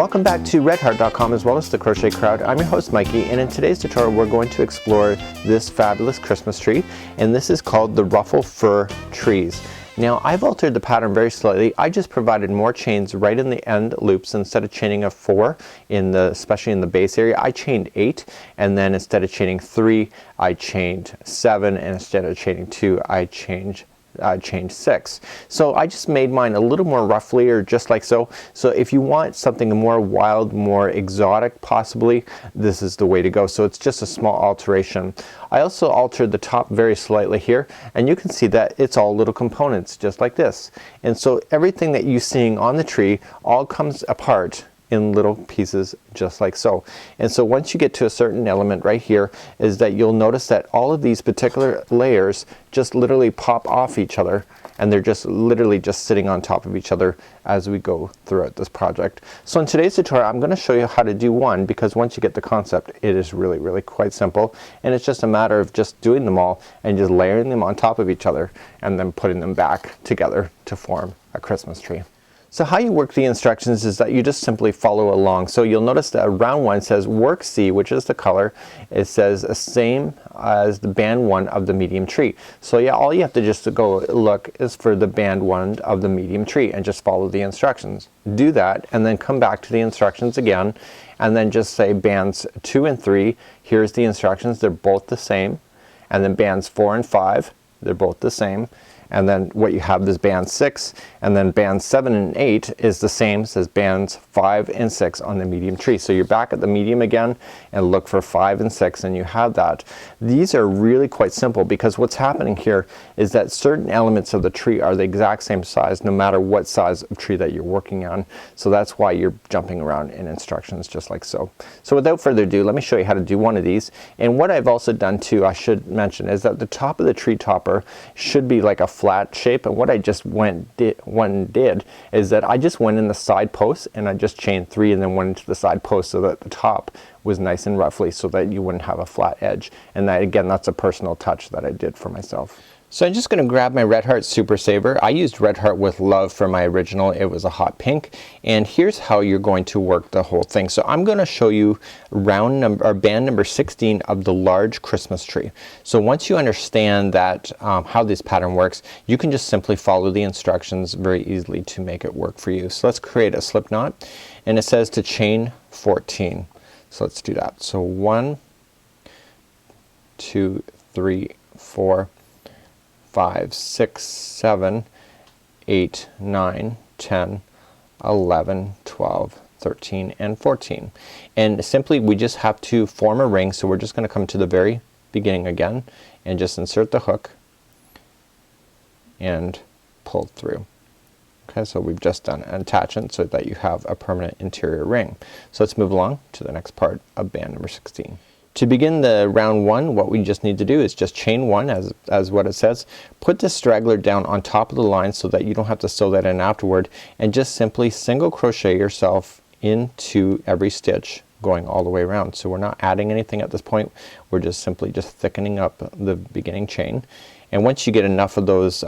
Welcome back to redheart.com as well as the Crochet Crowd. I'm your host Mikey, and in today's tutorial we're going to explore this fabulous Christmas tree, and this is called the Ruffle Fir Trees. Now I've altered the pattern very slightly. I just provided more chains right in the end loops. Instead of chaining a 4 especially in the base area, I chained 8, and then instead of chaining 3 I chained 7, and instead of chaining 2 I chained 6. So I just made mine a little more roughly, or just like so. So if you want something more wild, more exotic possibly, this is the way to go. So it's just a small alteration. I also altered the top very slightly here, and you can see that it's all little components just like this. And so everything that you're seeing on the tree all comes apart in little pieces just like so. And so once you get to a certain element right here, is that you'll notice that all of these particular layers just literally pop off each other, and they're just literally just sitting on top of each other as we go throughout this project. So in today's tutorial I'm going to show you how to do one, because once you get the concept it is really quite simple, and it's just a matter of just doing them all and just layering them on top of each other and then putting them back together to form a Christmas tree. So how you work the instructions is that you just simply follow along. So you'll notice that round 1 says work C, which is the color. It says the same as the band 1 of the medium tree. So yeah, all you have to just go look is for the band 1 of the medium tree and just follow the instructions. Do that and then come back to the instructions again, and then just say bands 2 and 3, here's the instructions, they're both the same. And then bands 4 and 5, they're both the same. And then what you have is band 6, and then bands 7 and 8 is the same as bands 5 and 6 on the medium tree. So you're back at the medium again and look for 5 and 6, and you have that. These are really quite simple, because what's happening here is that certain elements of the tree are the exact same size no matter what size of tree that you're working on. So that's why you're jumping around in instructions just like so. So without further ado, let me show you how to do one of these. And what I've also done too, I should mention, is that the top of the tree topper should be like a flat shape, and what I just did is that I just went in the side posts and I just chained 3 and then went into the side post so that the top was nice and roughly, so that you wouldn't have a flat edge. And that, again, that's a personal touch that I did for myself. So I'm just going to grab my Red Heart Super Saver. I used Red Heart with Love for my original. It was a hot pink, and here's how you're going to work the whole thing. So I'm going to show you band number 16 of the large Christmas tree. So once you understand that how this pattern works, you can just simply follow the instructions very easily to make it work for you. So let's create a slip knot, and it says to chain 14. So let's do that. So 1, 2, 3, 4, 5, 6, 7, 8, 9, 10, 11, 12, 13, and 14. And simply we just have to form a ring. So we're just going to come to the very beginning again and just insert the hook and pull through. Okay, so we've just done an attachment so that you have a permanent interior ring. So let's move along to the next part of band number 16. To begin the round 1, what we just need to do is just chain 1 as what it says. Put the straggler down on top of the line so that you don't have to sew that in afterward, and just simply single crochet yourself into every stitch going all the way around. So we're not adding anything at this point, we're just simply just thickening up the beginning chain. And once you get enough of those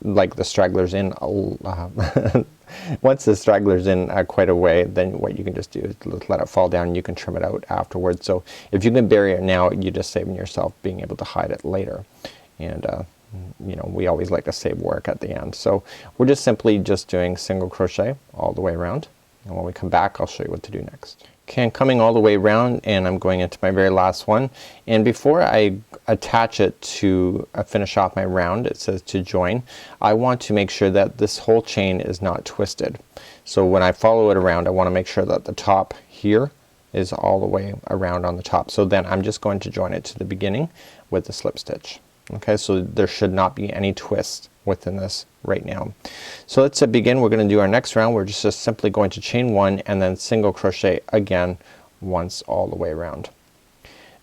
like the stragglers in once the stragglers in quite a way, then what you can just do is let it fall down, and you can trim it out afterwards. So if you can bury it now, you're just saving yourself being able to hide it later. And you know, we always like to save work at the end. So we're just simply just doing single crochet all the way around, and when we come back I'll show you what to do next. Okay, I'm coming all the way around and I'm going into my very last one, and before I attach it to finish off my round, it says to join, I want to make sure that this whole chain is not twisted. So when I follow it around, I want to make sure that the top here is all the way around on the top. So then I'm just going to join it to the beginning with the slip stitch. Okay, so there should not be any twist within this right now. So let's begin. We're going to do our next round. We're just simply going to chain 1 and then single crochet again once all the way around.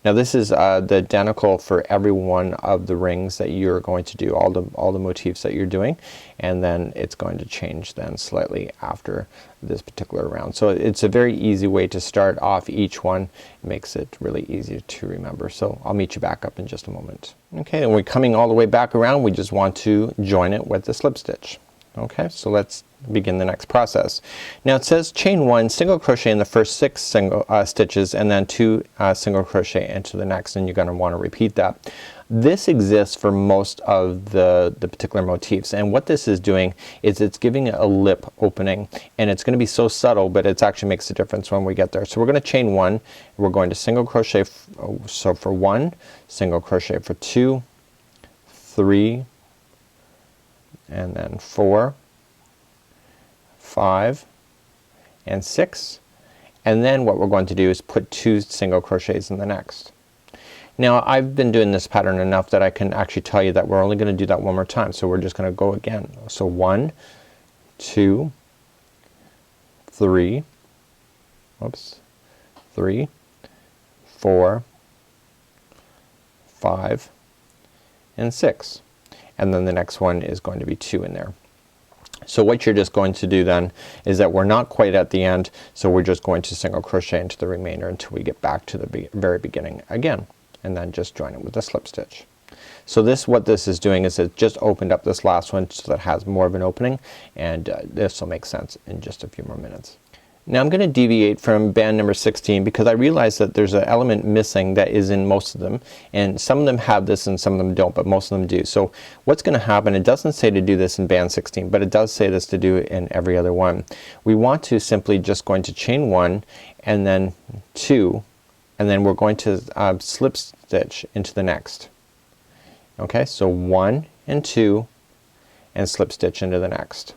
Now this is the identical for every one of the rings that you're going to do, all the motifs that you're doing, and then it's going to change then slightly after this particular round. So it's a very easy way to start off each one. It makes it really easy to remember. So I'll meet you back up in just a moment. Okay, and we're coming all the way back around. We just want to join it with the slip stitch. Okay, so let's begin the next process. Now it says chain 1 single crochet in the first 6 single stitches and then 2 single crochet into the next, and you're going to want to repeat that. This exists for most of the particular motifs, and what this is doing is it's giving it a lip opening, and it's going to be so subtle, but it actually makes a difference when we get there. So we're going to chain 1, we're going to single crochet so for 1, single crochet for 2, 3, and then 4, 5, and 6, and then what we're going to do is put 2 single crochets in the next. Now I've been doing this pattern enough that I can actually tell you that we're only going to do that one more time, so we're just going to go again. So 1, 2, 3, oops, 3, 4, 5, and 6, and then the next one is going to be 2 in there. So what you're just going to do then is that we're not quite at the end, so we're just going to single crochet into the remainder until we get back to the very beginning again, and then just join it with a slip stitch. So what this is doing is it just opened up this last one so that it has more of an opening, and this will make sense in just a few more minutes. Now I'm going to deviate from band number 16 because I realize that there's an element missing that is in most of them, and some of them have this and some of them don't, but most of them do. So what's going to happen, it doesn't say to do this in band 16, but it does say this to do it in every other one. We want to simply just going to chain 1 and then 2, and then we're going to slip stitch into the next. Okay, so 1 and 2 and slip stitch into the next.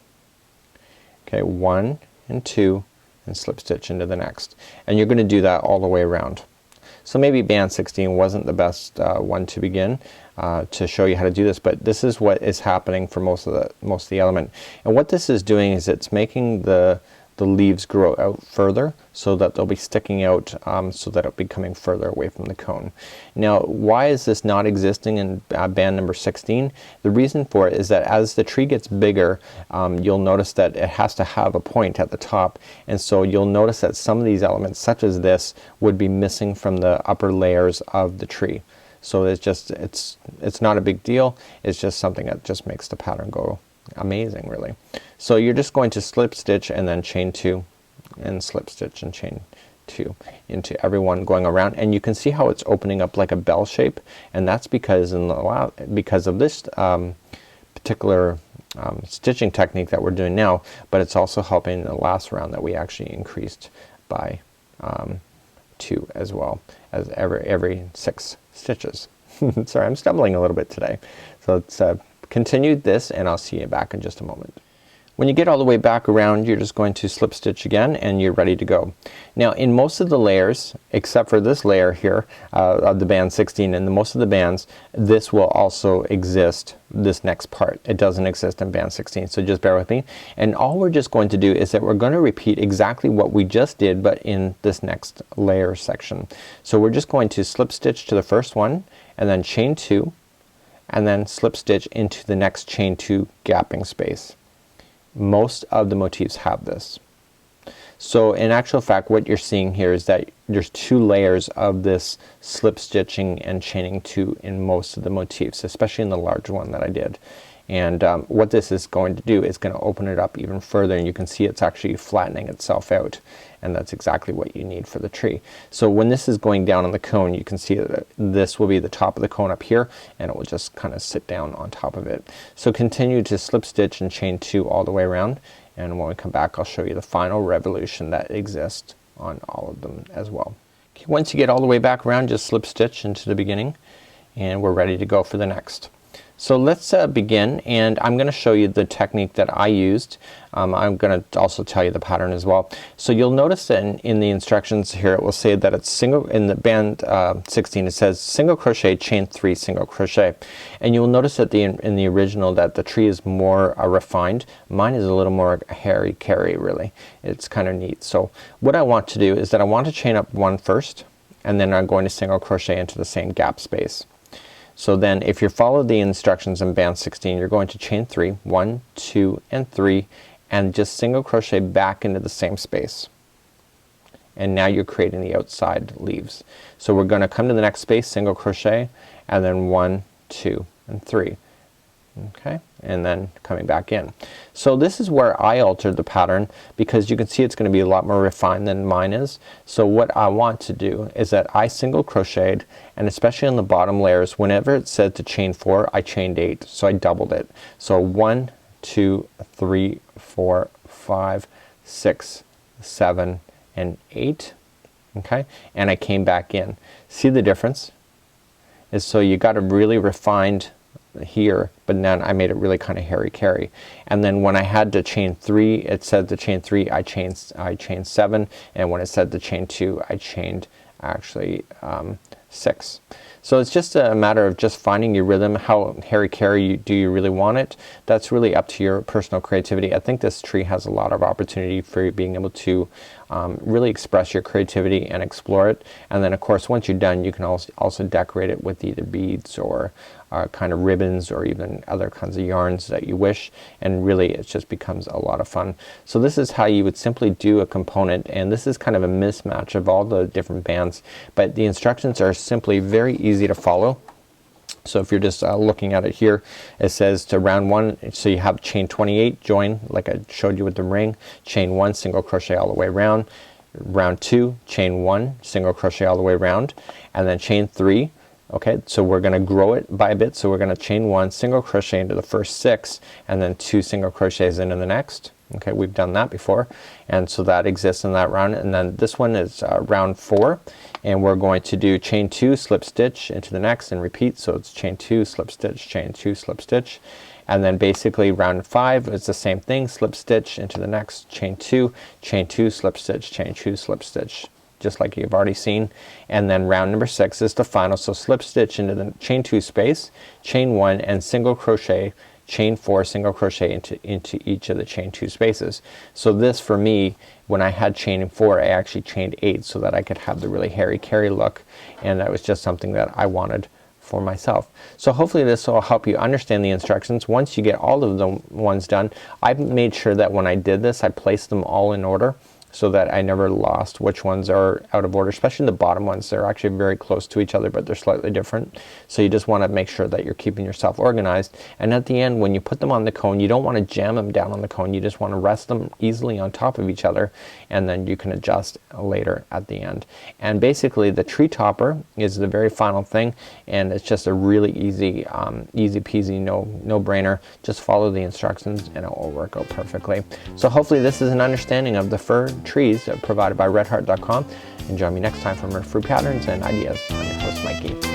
Okay, 1 and 2 and slip stitch into the next, and you're going to do that all the way around. So maybe band 16 wasn't the best one to begin to show you how to do this, but this is what is happening for most of the element. And what this is doing is it's making the leaves grow out further so that they'll be sticking out, so that it'll be coming further away from the cone. Now why is this not existing in band number 16? The reason for it is that as the tree gets bigger, you'll notice that it has to have a point at the top, and so you'll notice that some of these elements such as this would be missing from the upper layers of the tree. So it's not a big deal, it's just something that just makes the pattern go amazing really. So you're just going to slip stitch and then chain 2 and slip stitch and chain 2 into every one going around, and you can see how it's opening up like a bell shape, and that's because because of this particular stitching technique that we're doing now, but it's also helping the last round that we actually increased by 2 as well as every 6 stitches. Sorry, I'm stumbling a little bit today. So let's continue this, and I'll see you back in just a moment. When you get all the way back around, you're just going to slip stitch again and you're ready to go. Now in most of the layers, except for this layer here of the band 16 and most of the bands, this will also exist, this next part. It doesn't exist in band 16, so just bear with me. And all we're just going to do is that we're going to repeat exactly what we just did, but in this next layer section. So we're just going to slip stitch to the first one and then chain 2 and then slip stitch into the next chain 2 gapping space. Most of the motifs have this. So in actual fact what you're seeing here is that there's 2 layers of this slip stitching and chaining 2 in most of the motifs, especially in the large one that I did. And what this is going to do is going to open it up even further, and you can see it's actually flattening itself out, and that's exactly what you need for the tree. So when this is going down on the cone, you can see that this will be the top of the cone up here, and it will just kind of sit down on top of it. So continue to slip stitch and chain 2 all the way around, and when we come back I'll show you the final revolution that exists on all of them as well. Okay, once you get all the way back around, just slip stitch into the beginning, and we're ready to go for the next. So let's begin, and I'm going to show you the technique that I used. I'm going to also tell you the pattern as well. So you'll notice that in the instructions here it will say that it's single, in the band 16 it says single crochet, chain 3 single crochet, and you'll notice that in the original that the tree is more refined. Mine is a little more hairy carry really. It's kind of neat. So what I want to do is that I want to chain up 1 first, and then I'm going to single crochet into the same gap space. So then if you follow the instructions in band 16, you're going to chain 3, 1, 2, and 3, and just single crochet back into the same space. And now you're creating the outside leaves. So we're going to come to the next space, single crochet, and then 1, 2, and 3. okay, and then coming back in. So this is where I altered the pattern, because you can see it's gonna be a lot more refined than mine is. So what I want to do is that I single crocheted, and especially on the bottom layers, whenever it said to chain 4, I chained 8, so I doubled it. So 1 2 3 4 5 6 7 and 8, okay, and I came back in. See the difference is, so you got a really refined here, but then I made it really kind of hairy-carry. And then when I had to chain 3, it said to chain 3, I chained 7, and when it said to chain 2, I chained actually 6. So it's just a matter of just finding your rhythm. How hairy-carry do you really want it? That's really up to your personal creativity. I think this tree has a lot of opportunity for you being able to really express your creativity and explore it. And then of course once you're done, you can also decorate it with either beads or kind of ribbons or even other kinds of yarns that you wish, and really it just becomes a lot of fun. So this is how you would simply do a component, and this is kind of a mismatch of all the different bands, but the instructions are simply very easy to follow. So if you're just looking at it here, it says to round 1, so you have chain 28, join like I showed you with the ring, chain 1, single crochet all the way around, round 2, chain 1, single crochet all the way around, and then chain 3. Okay, so we're gonna grow it by a bit, so we're gonna chain 1, single crochet into the first 6, and then 2 single crochets into the next. Okay, we've done that before, and so that exists in that round. And then this one is round 4, and we're going to do chain 2, slip stitch into the next and repeat. So it's chain 2, slip stitch, chain 2, slip stitch, and then basically round 5 is the same thing, slip stitch into the next, chain 2, slip stitch, chain 2, slip stitch, just like you've already seen. And then round number 6 is the final, so slip stitch into the chain 2 space, chain 1, and single crochet, chain 4, single crochet into each of the chain 2 spaces. So this for me, when I had chain 4, I actually chained 8 so that I could have the really hairy-carry look, and that was just something that I wanted for myself. So hopefully this will help you understand the instructions. Once you get all of the ones done, I made sure that when I did this I placed them all in order, so that I never lost which ones are out of order, especially the bottom ones. They're actually very close to each other, but they're slightly different. So you just want to make sure that you're keeping yourself organized. And at the end, when you put them on the cone, you don't want to jam them down on the cone. You just want to rest them easily on top of each other, and then you can adjust later at the end. And basically the tree topper is the very final thing, and it's just a really easy easy peasy, no brainer. Just follow the instructions and it will work out perfectly. So hopefully this is an understanding of the fur trees provided by redheart.com, and join me next time for more free patterns and ideas. I'm your host, Mikey.